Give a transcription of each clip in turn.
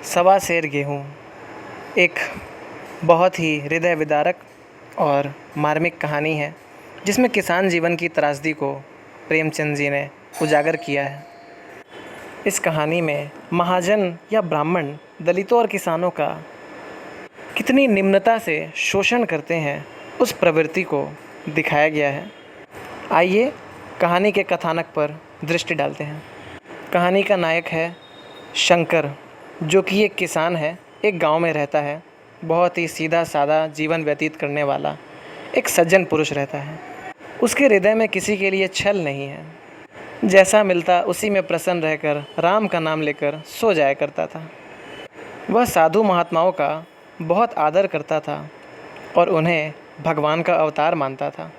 सवा सेर गेहूँ एक बहुत ही हृदय विदारक और मार्मिक कहानी है, जिसमें किसान जीवन की त्रासदी को प्रेमचंद जी ने उजागर किया है। इस कहानी में महाजन या ब्राह्मण दलितों और किसानों का कितनी निम्नता से शोषण करते हैं, उस प्रवृत्ति को दिखाया गया है। आइए कहानी के कथानक पर दृष्टि डालते हैं। कहानी का नायक है शंकर, जो कि एक किसान है, एक गांव में रहता है। बहुत ही सीधा साधा जीवन व्यतीत करने वाला एक सज्जन पुरुष रहता है। उसके हृदय में किसी के लिए छल नहीं है। जैसा मिलता उसी में प्रसन्न रहकर राम का नाम लेकर सो जाया करता था। वह साधु महात्माओं का बहुत आदर करता था और उन्हें भगवान का अवतार मानता था।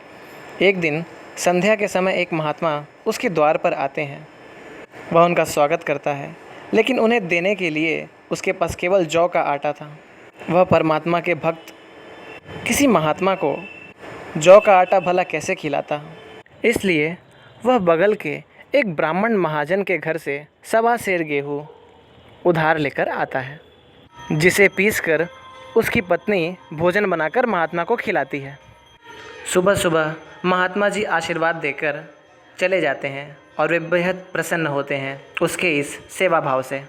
एक दिन संध्या के समय एक महात्मा उसके द्वार पर आते हैं। वह उनका स्वागत करता है, लेकिन उन्हें देने के लिए उसके पास केवल जौ का आटा था। वह परमात्मा के भक्त किसी महात्मा को जौ का आटा भला कैसे खिलाता। इसलिए वह बगल के एक ब्राह्मण महाजन के घर से सवा सेर गेहूँ उधार लेकर आता है, जिसे पीसकर उसकी पत्नी भोजन बनाकर महात्मा को खिलाती है। सुबह सुबह महात्मा जी आशीर्वाद देकर चले जाते हैं और वे बेहद प्रसन्न होते हैं उसके इस सेवा भाव से।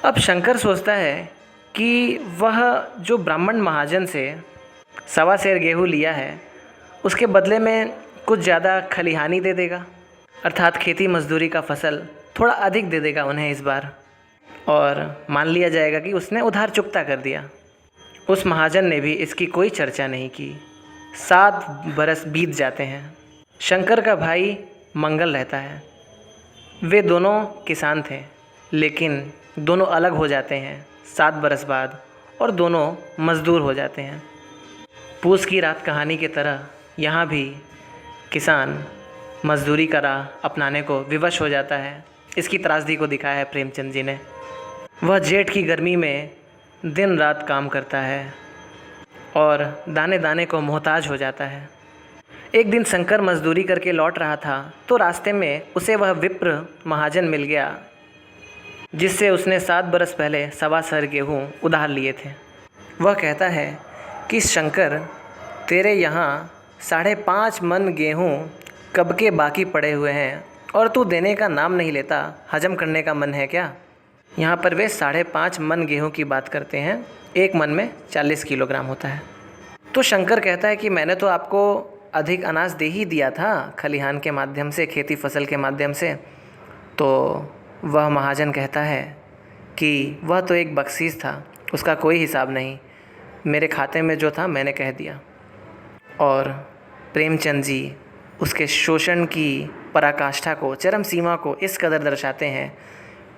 अब शंकर सोचता है कि वह जो ब्राह्मण महाजन से सवा सेर गेहूँ लिया है, उसके बदले में कुछ ज़्यादा खलिहानी दे देगा, अर्थात खेती मजदूरी का फसल थोड़ा अधिक दे देगा उन्हें इस बार, और मान लिया जाएगा कि उसने उधार चुकता कर दिया। उस महाजन ने भी इसकी कोई चर्चा नहीं की। 7 बरस बीत जाते हैं। शंकर का भाई मंगल रहता है। वे दोनों किसान थे, लेकिन दोनों अलग हो जाते हैं 7 बरस बाद, और दोनों मज़दूर हो जाते हैं। पूस की रात कहानी की तरह यहाँ भी किसान मज़दूरी का राह अपनाने को विवश हो जाता है। इसकी त्रासदी को दिखाया है प्रेमचंद जी ने। वह जेठ की गर्मी में दिन रात काम करता है और दाने दाने को मोहताज हो जाता है। एक दिन शंकर मजदूरी करके लौट रहा था, तो रास्ते में उसे वह विप्र महाजन मिल गया, जिससे उसने 7 बरस पहले सवा सेर गेहूँ उधार लिए थे। वह कहता है कि शंकर, तेरे यहाँ 5.5 मन गेहूँ कब के बाकी पड़े हुए हैं और तू देने का नाम नहीं लेता। हजम करने का मन है क्या? यहाँ पर वे 5.5 मन गेहूँ की बात करते हैं। एक मन में 40 किलोग्राम होता है। तो शंकर कहता है कि मैंने तो आपको अधिक अनाज दे ही दिया था खलिहान के माध्यम से, खेती फसल के माध्यम से। तो वह महाजन कहता है कि वह तो एक बख्शीश था, उसका कोई हिसाब नहीं, मेरे खाते में जो था मैंने कह दिया। और प्रेमचंद जी उसके शोषण की पराकाष्ठा को, चरम सीमा को इस कदर दर्शाते हैं,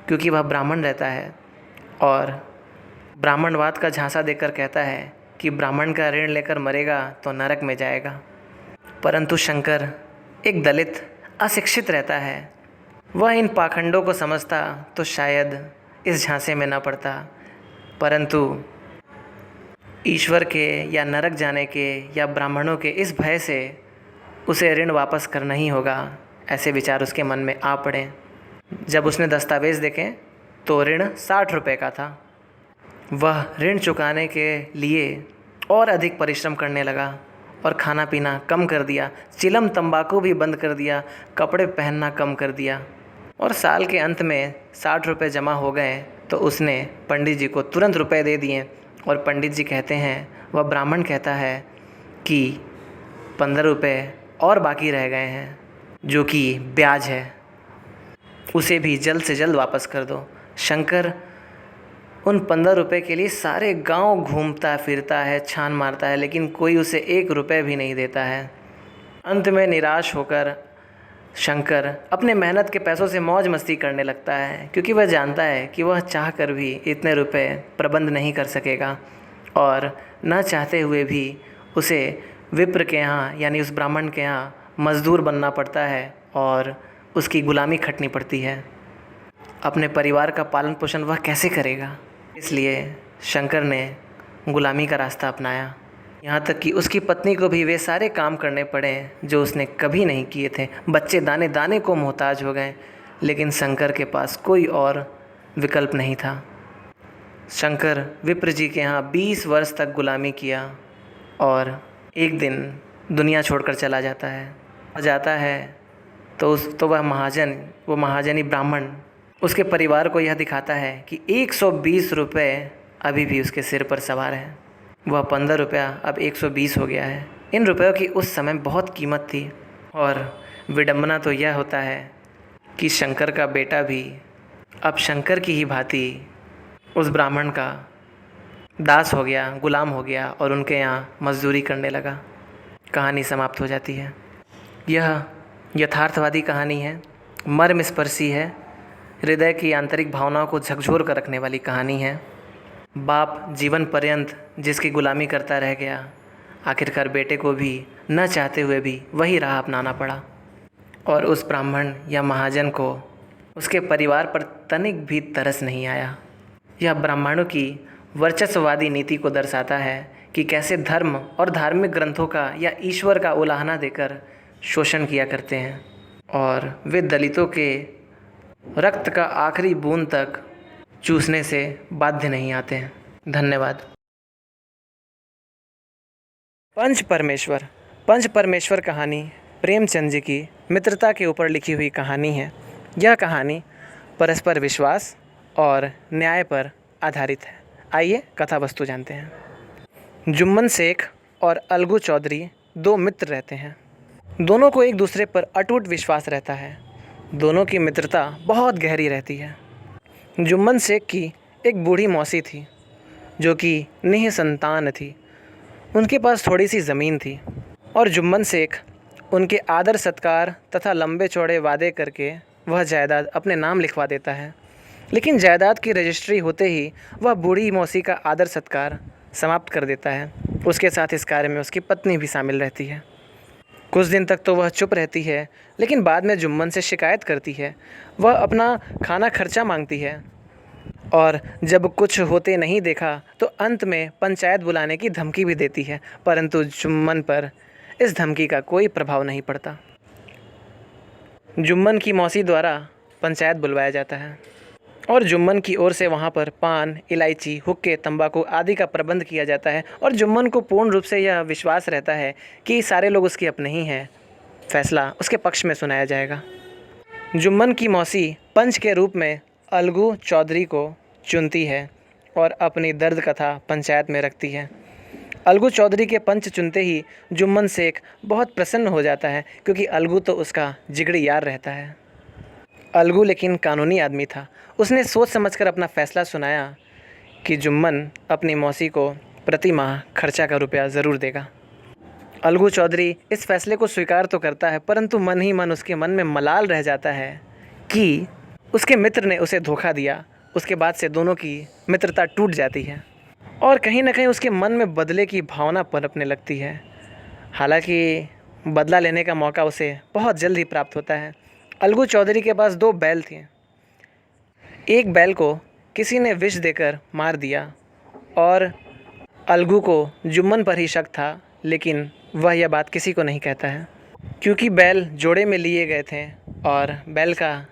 क्योंकि वह ब्राह्मण रहता है और ब्राह्मणवाद का झांसा देकर कहता है कि ब्राह्मण का ऋण लेकर मरेगा तो नरक में जाएगा। परंतु शंकर एक दलित अशिक्षित रहता है। वह इन पाखंडों को समझता तो शायद इस झांसे में न पड़ता, परंतु ईश्वर के या नरक जाने के या ब्राह्मणों के इस भय से उसे ऋण वापस करना ही होगा, ऐसे विचार उसके मन में आ पड़े। जब उसने दस्तावेज़ देखे तो ऋण 60 रुपये का था। वह ऋण चुकाने के लिए और अधिक परिश्रम करने लगा और खाना पीना कम कर दिया, चिलम तंबाकू भी बंद कर दिया, कपड़े पहनना कम कर दिया। और साल के अंत में 60 रुपये जमा हो गए तो उसने पंडित जी को तुरंत रुपए दे दिए। और पंडित जी कहते हैं, वह ब्राह्मण कहता है कि 15 रुपये और बाकी रह गए हैं, जो कि ब्याज है, उसे भी जल्द से जल्द वापस कर दो। शंकर उन 15 रुपये के लिए सारे गांव घूमता फिरता है, छान मारता है, लेकिन कोई उसे 1 रुपये भी नहीं देता है। अंत में निराश होकर शंकर अपने मेहनत के पैसों से मौज मस्ती करने लगता है, क्योंकि वह जानता है कि वह चाह कर भी इतने रुपए प्रबंध नहीं कर सकेगा, और न चाहते हुए भी उसे विप्र के यहाँ यानी उस ब्राह्मण के यहाँ मज़दूर बनना पड़ता है और उसकी गुलामी खटनी पड़ती है। अपने परिवार का पालन पोषण वह कैसे करेगा? इसलिए शंकर ने गुलामी का रास्ता अपनाया। यहाँ तक कि उसकी पत्नी को भी वे सारे काम करने पड़े जो उसने कभी नहीं किए थे। बच्चे दाने दाने को मोहताज हो गए, लेकिन शंकर के पास कोई और विकल्प नहीं था। शंकर विप्र जी के यहाँ 20 वर्ष तक गुलामी किया और एक दिन दुनिया छोड़कर चला जाता है तो वो महाजनी ब्राह्मण उसके परिवार को यह दिखाता है कि 120 रुपये अभी भी उसके सिर पर सवार है। वह 15 रुपया अब 120 हो गया है। इन रुपयों की उस समय बहुत कीमत थी और विडंबना तो यह होता है कि शंकर का बेटा भी अब शंकर की ही भांति उस ब्राह्मण का दास हो गया, गुलाम हो गया और उनके यहाँ मजदूरी करने लगा। कहानी समाप्त हो जाती है। यह यथार्थवादी कहानी है, मर्मस्पर्शी है, हृदय की आंतरिक भावनाओं को झकझोर कर रखने वाली कहानी है। बाप जीवन पर्यंत जिसकी गुलामी करता रह गया, आखिरकार बेटे को भी न चाहते हुए भी वही राह अपनाना पड़ा और उस ब्राह्मण या महाजन को उसके परिवार पर तनिक भी तरस नहीं आया। यह ब्राह्मणों की वर्चस्ववादी नीति को दर्शाता है कि कैसे धर्म और धार्मिक ग्रंथों का या ईश्वर का उलाहना देकर शोषण किया करते हैं और वे दलितों के रक्त का आखिरी बूंद तक चूसने से बाध्य नहीं आते हैं। धन्यवाद। पंच परमेश्वर कहानी प्रेमचंद जी की मित्रता के ऊपर लिखी हुई कहानी है। यह कहानी परस्पर विश्वास और न्याय पर आधारित है। आइए कथा वस्तु जानते हैं। जुम्मन शेख और अलगू चौधरी दो मित्र रहते हैं। दोनों को एक दूसरे पर अटूट विश्वास रहता है। दोनों की मित्रता बहुत गहरी रहती है। जुम्मन शेख की एक बूढ़ी मौसी थी जो कि निःसंतान थी। उनके पास थोड़ी सी ज़मीन थी और जुम्मन शेख उनके आदर सत्कार तथा लंबे चौड़े वादे करके वह जायदाद अपने नाम लिखवा देता है। लेकिन जायदाद की रजिस्ट्री होते ही वह बूढ़ी मौसी का आदर सत्कार समाप्त कर देता है। उसके साथ इस कार्य में उसकी पत्नी भी शामिल रहती है। कुछ दिन तक तो वह चुप रहती है, लेकिन बाद में जुम्मन से शिकायत करती है। वह अपना खाना खर्चा मांगती है और जब कुछ होते नहीं देखा तो अंत में पंचायत बुलाने की धमकी भी देती है, परंतु जुम्मन पर इस धमकी का कोई प्रभाव नहीं पड़ता। जुम्मन की मौसी द्वारा पंचायत बुलवाया जाता है और जुम्मन की ओर से वहाँ पर पान, इलायची, हुक्के, तंबाकू आदि का प्रबंध किया जाता है और जुम्मन को पूर्ण रूप से यह विश्वास रहता है कि सारे लोग उसके अपने ही हैं, फैसला उसके पक्ष में सुनाया जाएगा। जुम्मन की मौसी पंच के रूप में अलगू चौधरी को चुनती है और अपनी दर्द कथा पंचायत में रखती है। अलगू चौधरी के पंच चुनते ही जुम्मन शेख बहुत प्रसन्न हो जाता है, क्योंकि अलगू तो उसका जिगरी यार रहता है। अलगू लेकिन कानूनी आदमी था। उसने सोच समझकर अपना फ़ैसला सुनाया कि जुम्मन अपनी मौसी को प्रति माह खर्चा का रुपया ज़रूर देगा। अलगू चौधरी इस फैसले को स्वीकार तो करता है, परंतु मन ही मन उसके मन में मलाल रह जाता है कि उसके मित्र ने उसे धोखा दिया। उसके बाद से दोनों की मित्रता टूट जाती है और कहीं ना कहीं उसके मन में बदले की भावना पनपने लगती है। हालांकि बदला लेने का मौका उसे बहुत जल्द ही प्राप्त होता है। अलगू चौधरी के पास 2 बैल थे। एक बैल को किसी ने विष देकर मार दिया और अलगू को जुम्मन पर ही शक था, लेकिन वह यह बात किसी को नहीं कहता है, क्योंकि बैल जोड़े में लिए गए थे और बैल का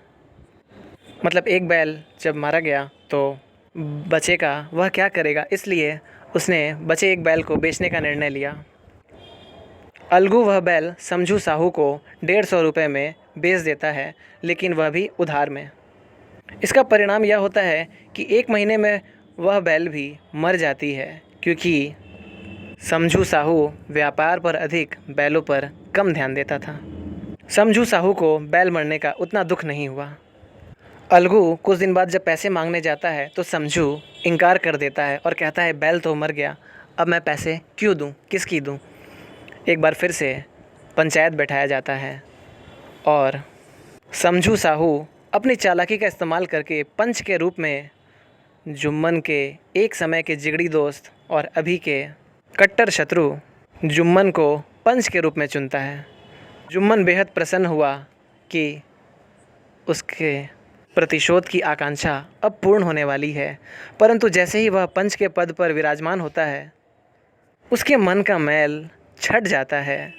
मतलब एक बैल जब मारा गया तो बचे का वह क्या करेगा, इसलिए उसने बचे एक बैल को बेचने का निर्णय लिया। अलगू वह बैल समझू साहू को 150 रुपये में बेच देता है, लेकिन वह भी उधार में। इसका परिणाम यह होता है कि 1 महीने में वह बैल भी मर जाती है, क्योंकि समझू साहू व्यापार पर अधिक, बैलों पर कम ध्यान देता था। समझू साहू को बैल मरने का उतना दुख नहीं हुआ। अलगू कुछ दिन बाद जब पैसे मांगने जाता है तो समझू इनकार कर देता है और कहता है बैल तो मर गया, अब मैं पैसे क्यों दूं, किसकी दूं। एक बार फिर से पंचायत बैठाया जाता है और समझू साहू अपनी चालाकी का इस्तेमाल करके पंच के रूप में जुम्मन के एक समय के जिगरी दोस्त और अभी के कट्टर शत्रु जुम्मन को पंच के रूप में चुनता है। जुम्मन बेहद प्रसन्न हुआ कि उसके प्रतिशोध की आकांक्षा अब पूर्ण होने वाली है, परंतु जैसे ही वह पंच के पद पर विराजमान होता है उसके मन का मैल छट जाता है।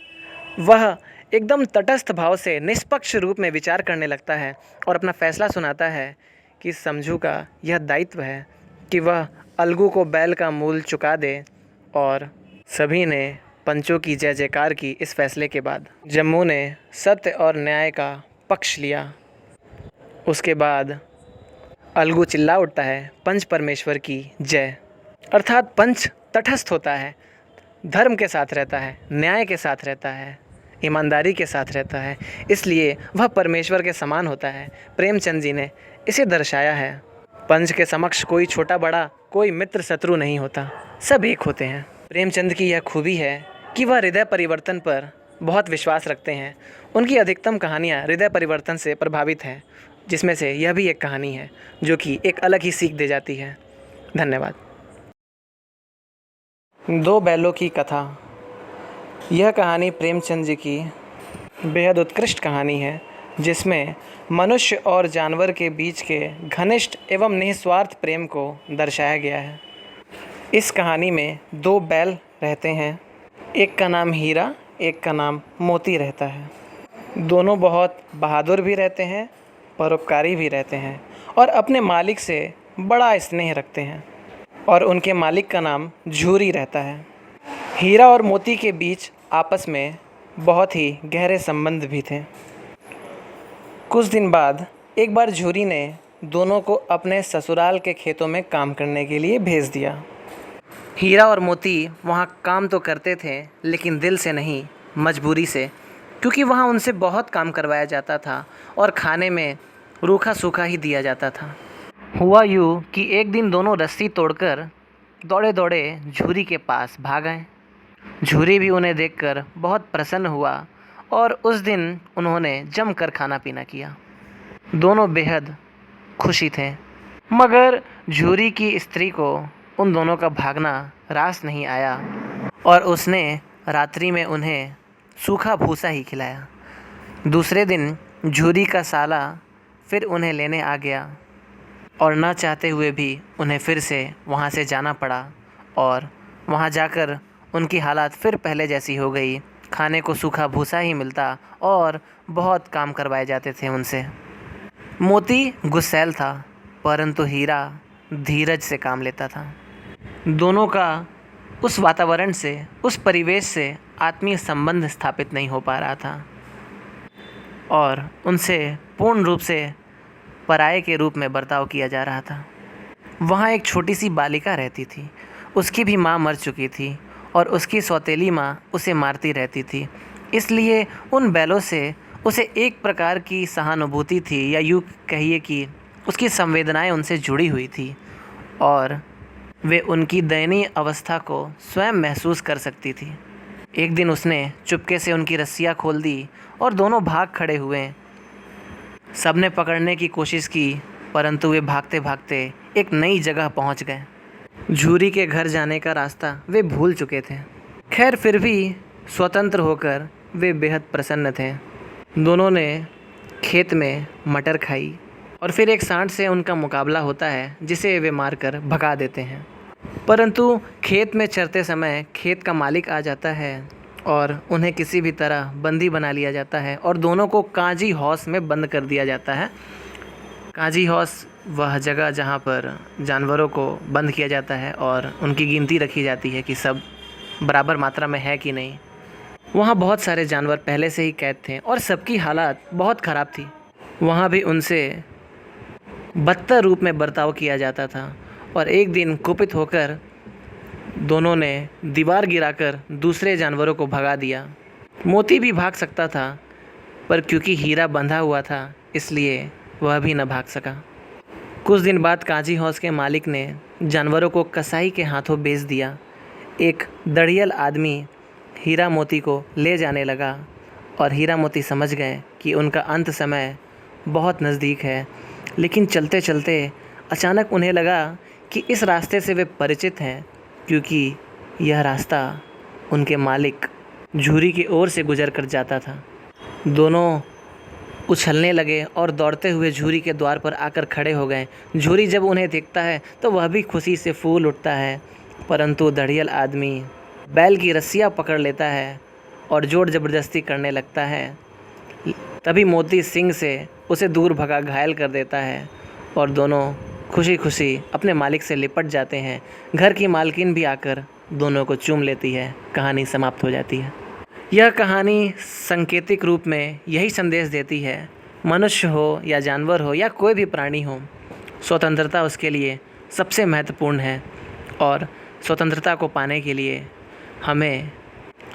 वह एकदम तटस्थ भाव से निष्पक्ष रूप में विचार करने लगता है और अपना फैसला सुनाता है कि समझू का यह दायित्व है कि वह अलगू को बैल का मूल चुका दे, और सभी ने पंचों की जय जयकार की। इस फैसले के बाद जम्मू ने सत्य और न्याय का पक्ष लिया। उसके बाद अलगू चिल्ला उठता है, पंच परमेश्वर की जय। अर्थात पंच तटस्थ होता है, धर्म के साथ रहता है, न्याय के साथ रहता है, ईमानदारी के साथ रहता है, इसलिए वह परमेश्वर के समान होता है। प्रेमचंद जी ने इसे दर्शाया है। पंच के समक्ष कोई छोटा बड़ा, कोई मित्र शत्रु नहीं होता, सब एक होते हैं। प्रेमचंद की यह खूबी है कि वह हृदय परिवर्तन पर बहुत विश्वास रखते हैं। उनकी अधिकतम कहानियाँ हृदय परिवर्तन से प्रभावित हैं, जिसमें से यह भी एक कहानी है जो कि एक अलग ही सीख दे जाती है। धन्यवाद। दो बैलों की कथा। यह कहानी प्रेमचंद जी की बेहद उत्कृष्ट कहानी है, जिसमें मनुष्य और जानवर के बीच के घनिष्ठ एवं निस्वार्थ प्रेम को दर्शाया गया है। इस कहानी में दो बैल रहते हैं, एक का नाम हीरा, एक का नाम मोती रहता है। दोनों बहुत बहादुर भी रहते हैं, परोपकारी भी रहते हैं और अपने मालिक से बड़ा स्नेह रखते हैं, और उनके मालिक का नाम झूरी रहता है। हीरा और मोती के बीच आपस में बहुत ही गहरे संबंध भी थे। कुछ दिन बाद एक बार झूरी ने दोनों को अपने ससुराल के खेतों में काम करने के लिए भेज दिया। हीरा और मोती वहाँ काम तो करते थे, लेकिन दिल से नहीं, मजबूरी से, क्योंकि वहाँ उनसे बहुत काम करवाया जाता था और खाने में रूखा सूखा ही दिया जाता था। हुआ यूँ कि एक दिन दोनों रस्सी तोड़कर दौड़े दौड़े झूरी के पास भाग आए। झूरी भी उन्हें देखकर बहुत प्रसन्न हुआ और उस दिन उन्होंने जमकर खाना पीना किया। दोनों बेहद खुशी थे, मगर झूरी की स्त्री को उन दोनों का भागना रास नहीं आया और उसने रात्रि में उन्हें सूखा भूसा ही खिलाया। दूसरे दिन झूरी का साला फिर उन्हें लेने आ गया और न चाहते हुए भी उन्हें फिर से वहाँ से जाना पड़ा, और वहाँ जाकर उनकी हालत फिर पहले जैसी हो गई। खाने को सूखा भूसा ही मिलता और बहुत काम करवाए जाते थे उनसे। मोती गुस्सैल था, परंतु हीरा धीरज से काम लेता था। दोनों का उस वातावरण से, उस परिवेश से आत्मीय संबंध स्थापित नहीं हो पा रहा था और उनसे पूर्ण रूप से पराये के रूप में बर्ताव किया जा रहा था। वहाँ एक छोटी सी बालिका रहती थी। उसकी भी माँ मर चुकी थी और उसकी सौतेली माँ उसे मारती रहती थी। इसलिए उन बैलों से उसे एक प्रकार की सहानुभूति थी, या यूँ कहिए कि उसकी संवेदनाएं उनसे जुड़ी हुई थी और वे उनकी दयनीय अवस्था को स्वयं महसूस कर सकती थी। एक दिन उसने चुपके से उनकी रस्सियाँ खोल दी और दोनों भाग खड़े हुए। सबने पकड़ने की कोशिश की, परंतु वे भागते भागते एक नई जगह पहुंच गए। झूरी के घर जाने का रास्ता वे भूल चुके थे। खैर, फिर भी स्वतंत्र होकर वे बेहद प्रसन्न थे। दोनों ने खेत में मटर खाई और फिर एक सांड से उनका मुकाबला होता है, जिसे वे मारकर भगा देते हैं। परंतु खेत में चरते समय खेत का मालिक आ जाता है और उन्हें किसी भी तरह बंदी बना लिया जाता है और दोनों को काजी हाउस में बंद कर दिया जाता है। काजी हाउस वह जगह जहाँ पर जानवरों को बंद किया जाता है और उनकी गिनती रखी जाती है कि सब बराबर मात्रा में है कि नहीं। वहाँ बहुत सारे जानवर पहले से ही कैद थे और सबकी हालत बहुत ख़राब थी। वहाँ भी उनसे बदतर रूप में बर्ताव किया जाता था और एक दिन कुपित होकर दोनों ने दीवार गिराकर दूसरे जानवरों को भगा दिया। मोती भी भाग सकता था, पर क्योंकि हीरा बंधा हुआ था इसलिए वह भी न भाग सका। कुछ दिन बाद काजी हाउस के मालिक ने जानवरों को कसाई के हाथों बेच दिया। एक दड़ियल आदमी हीरा मोती को ले जाने लगा और हीरा मोती समझ गए कि उनका अंत समय बहुत नज़दीक है। लेकिन चलते चलते अचानक उन्हें लगा कि इस रास्ते से वे परिचित हैं, क्योंकि यह रास्ता उनके मालिक झूरी की ओर से गुजर कर जाता था। दोनों उछलने लगे और दौड़ते हुए झूरी के द्वार पर आकर खड़े हो गए। झूरी जब उन्हें देखता है तो वह भी खुशी से फूल उठता है, परंतु दड़ियल आदमी बैल की रस्सियाँ पकड़ लेता है और जोर ज़बरदस्ती करने लगता है। तभी मोती सिंह से उसे दूर भगा घायल कर देता है और दोनों खुशी खुशी अपने मालिक से लिपट जाते हैं। घर की मालकिन भी आकर दोनों को चूम लेती है। कहानी समाप्त हो जाती है। यह कहानी सांकेतिक रूप में यही संदेश देती है, मनुष्य हो या जानवर हो या कोई भी प्राणी हो, स्वतंत्रता उसके लिए सबसे महत्वपूर्ण है और स्वतंत्रता को पाने के लिए हमें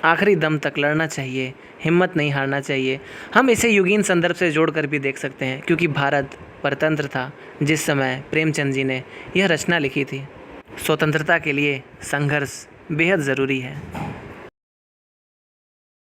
आखिरी दम तक लड़ना चाहिए, हिम्मत नहीं हारना चाहिए। हम इसे युगीन संदर्भ से जोड़कर भी देख सकते हैं, क्योंकि भारत परतंत्र था जिस समय प्रेमचंद जी ने यह रचना लिखी थी। स्वतंत्रता के लिए संघर्ष बेहद ज़रूरी है।